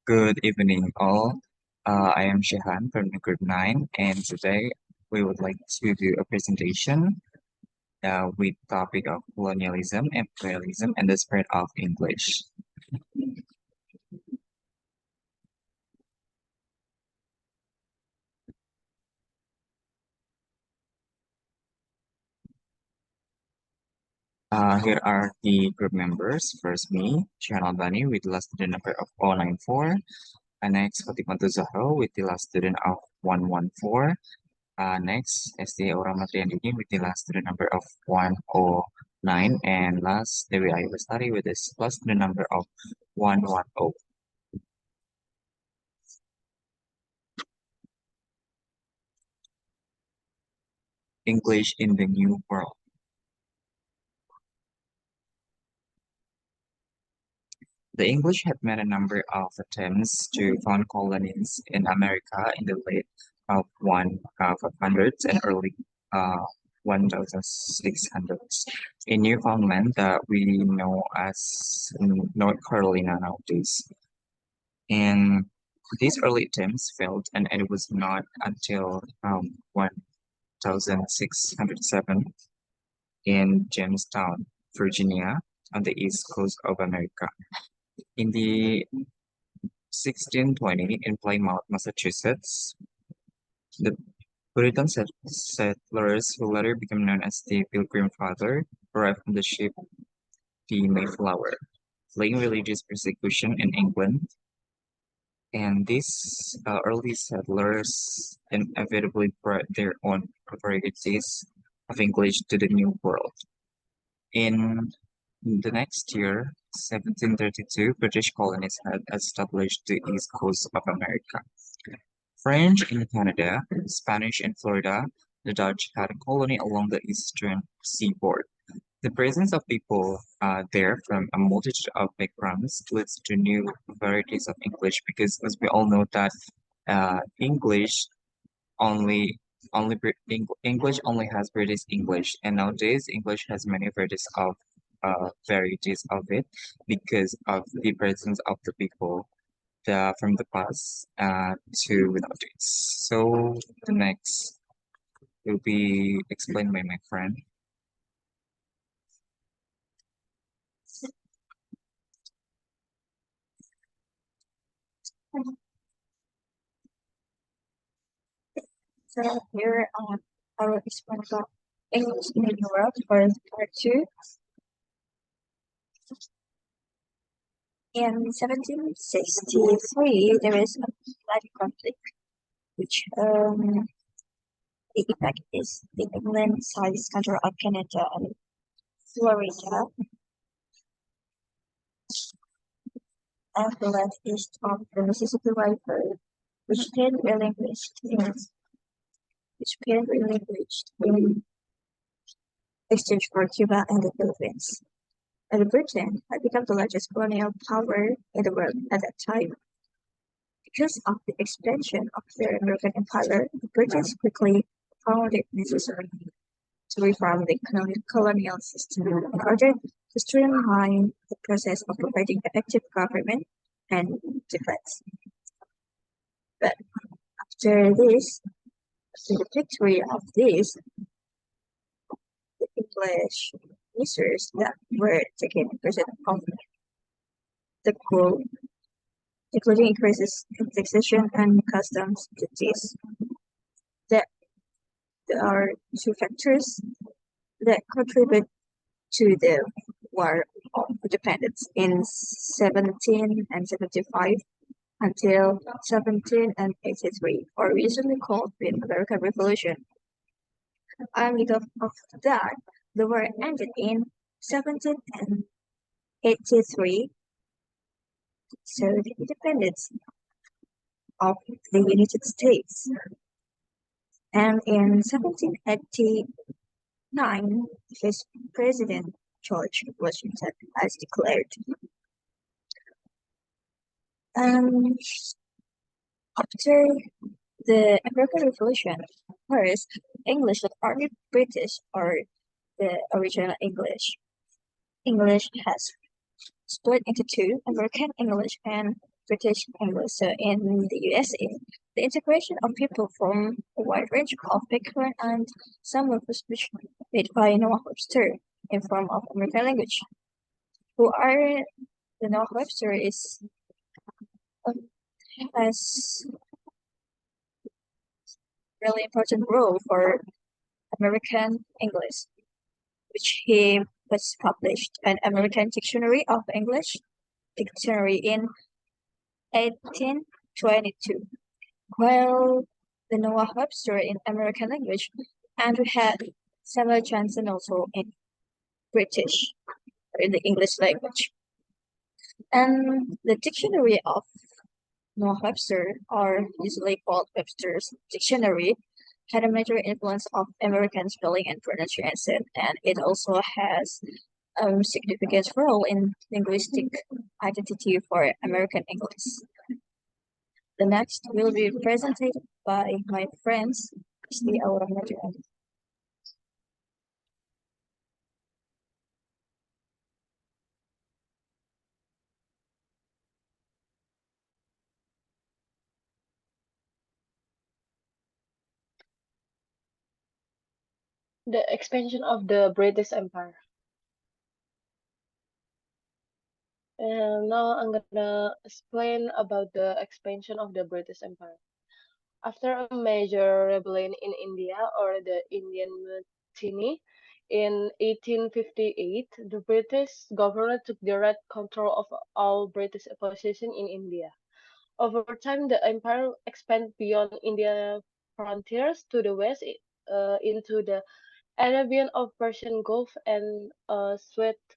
Good evening, all. I am Syehhan from the Group 9, and today we would like to do a presentation with topic of colonialism, imperialism, and the spread of English. Here are the group members. First, me, Syehhan Albani, with the last student number of 094. Next, Fathimatuzzahroh, with the last student of 114. Next, Esti Aurachma Triandini with the last student number of 109. And last, Dewi Ayu Lestari with this last student number of 110. English in the New World. The English had made a number of attempts to found colonies in America in the late of 1500s and early 1600s. In Newfoundland that we know as North Carolina nowadays. And these early attempts failed, and it was not until 1607 in Jamestown, Virginia, on the east coast of America. In the 1620, in Plymouth, Massachusetts, the Puritan settlers, who later became known as the Pilgrim Father, arrived on the ship the Mayflower, fleeing religious persecution in England. And these early settlers inevitably brought their own varieties of English to the New World. In the next year, 1732, British colonies had established the east coast of America. French in Canada, Spanish in Florida, the Dutch had a colony along the eastern seaboard. The presence of people there from a multitude of backgrounds leads to new varieties of English because, as we all know, that English only English only has British English, and nowadays English has many varieties of it because of the presence of the people from the past to nowadays. So the next will be explained by my friend. So here I will explain about English in the New World for part 2. In 1763, there is a bloody conflict, which the effect is the England size control of Canada and Florida, and the land east of the Mississippi River, which then relinquished in exchange for Cuba and the Philippines. And Britain had become the largest colonial power in the world at that time. Because of the expansion of their American empire, the British quickly found it necessary to reform the colonial system in order to streamline the process of providing effective government and defense. But after the victory of this, the English measures that were taken president of the coup, including increases in taxation and customs duties. That there are two factors that contribute to the War of Independence in 1775 until 1783, or usually called the American Revolution. And because of that, the war ended in 1783, so the independence of the United States. And in 1789, his president George Washington has declared. After the American Revolution, first, English not only British or the original English. English has split into two, American English and British English. So in the USA, the integration of people from a wide range of background and some of which made by Noah Webster in form of American language. Who are the Noah Webster is has really important role for American English, which he was published an American Dictionary of English dictionary in 1822. While the Noah Webster in American language, Andrew had Samuel Johnson also in British or in the English language. And the dictionary of Noah Webster, or usually called Webster's Dictionary, had a major influence of American spelling and pronunciation, and it also has a significant role in linguistic identity for American English. The next will be presented by my friends, Esti, Aurachma. The expansion of the British Empire. And now I'm gonna explain about the expansion of the British Empire. After a major rebellion in India or the Indian Mutiny in 1858, the British government took direct control of all British possessions in India. Over time, the empire expanded beyond Indian frontiers to the west into the Arabian or Persian Gulf and a suite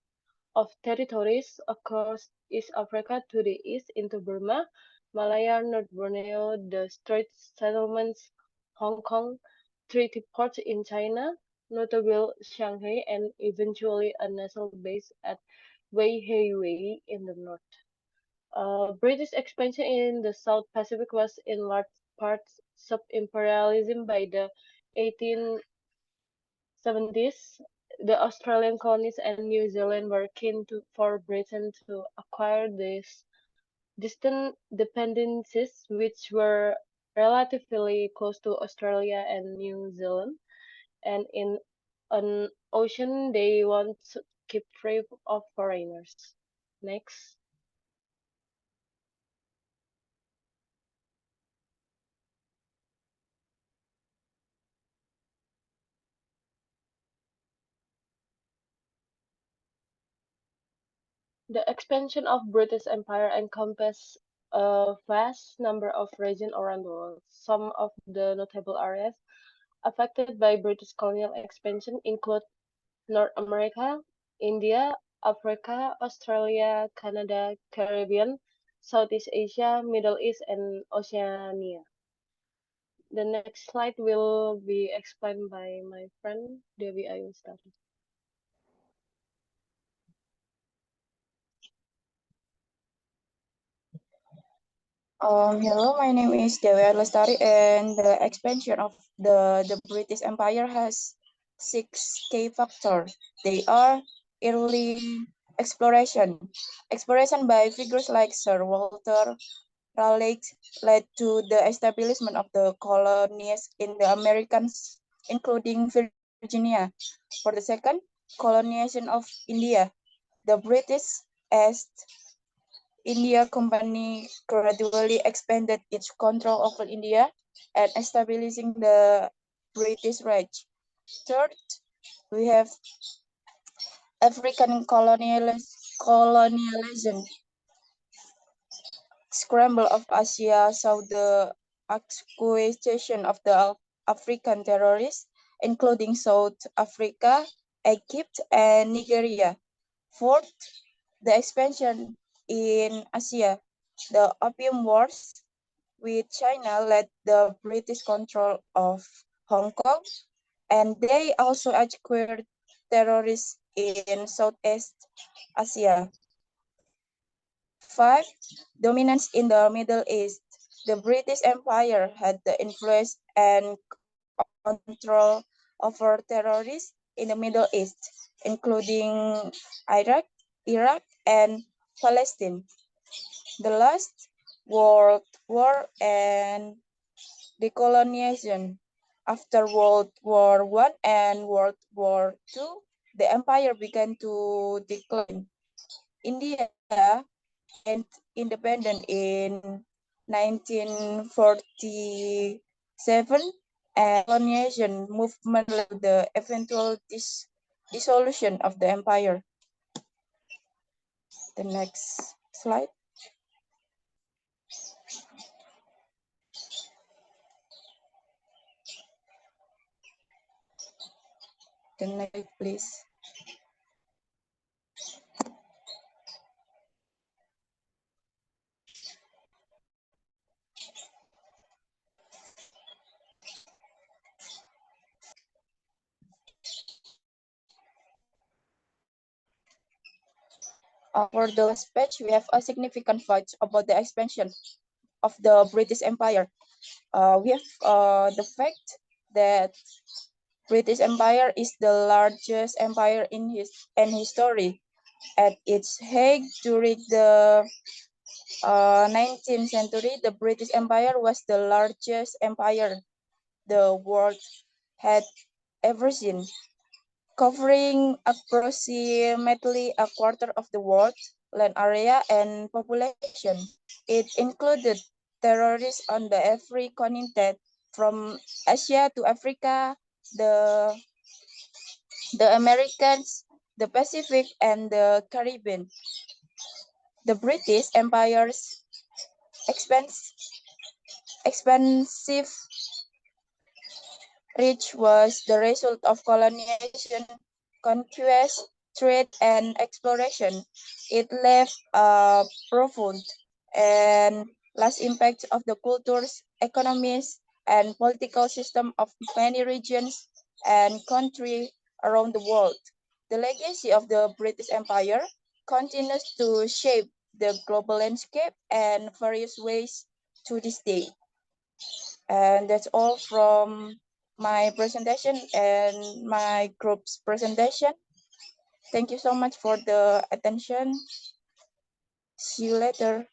of territories across East Africa to the east into Burma, Malaya, North Borneo, the Straits Settlements, Hong Kong, treaty ports in China, notably Shanghai, and eventually a naval base at Wei Hei Wei in the north. British expansion in the South Pacific was in large part sub-imperialism by the 1870s. The Australian colonies and New Zealand were keen for Britain to acquire these distant dependencies, which were relatively close to Australia and New Zealand, and in an ocean they want to keep free of foreigners. Next. The expansion of British Empire encompassed a vast number of regions around the world. Some of the notable areas affected by British colonial expansion include North America, India, Africa, Australia, Canada, Caribbean, Southeast Asia, Middle East, and Oceania. The next slide will be explained by my friend Dewi Ayu Lestari. Hello, my name is Dewi Ayu Lestari, and the expansion of the British Empire has six key factors. They are early exploration. Exploration by figures like Sir Walter Raleigh led to the establishment of the colonies in the Americas, including Virginia. For the second, colonization of India. The British East India Company gradually expanded its control over India and establishing the British Raj. Third, we have African colonialism. Scramble of Asia saw the acquisition of the African terrorists, including South Africa, Egypt, and Nigeria. Fourth, the expansion in Asia. The Opium Wars with China led the British control of Hong Kong, and they also acquired terrorists in Southeast Asia. Five, dominance in the Middle East. The British Empire had the influence and control over terrorists in the Middle East, including Iraq, Iraq, and Palestine. The last World War and decolonization. After World War I and World War II, the empire began to decline. India gained independence in 1947, and colonization movement led to the eventual dissolution of the empire. The next slide. The next slide, please. For the last page, we have a significant fact about the expansion of the British Empire. We have the fact that British Empire is the largest empire in history. At its height during the 19th century, the British Empire was the largest empire the world had ever seen, covering approximately a quarter of the world's land area and population. It included territories on the every continent, from Asia to Africa, the Americas, the Pacific, and the Caribbean. The British Empire's expansive reach was the result of colonization, conquest, trade, and exploration. It left a profound and lasting impact of the cultures, economies, and political system of many regions and countries around the world. The legacy of the British Empire continues to shape the global landscape in various ways to this day. And that's all from my presentation and my group's presentation. Thank you so much for the attention. See you later.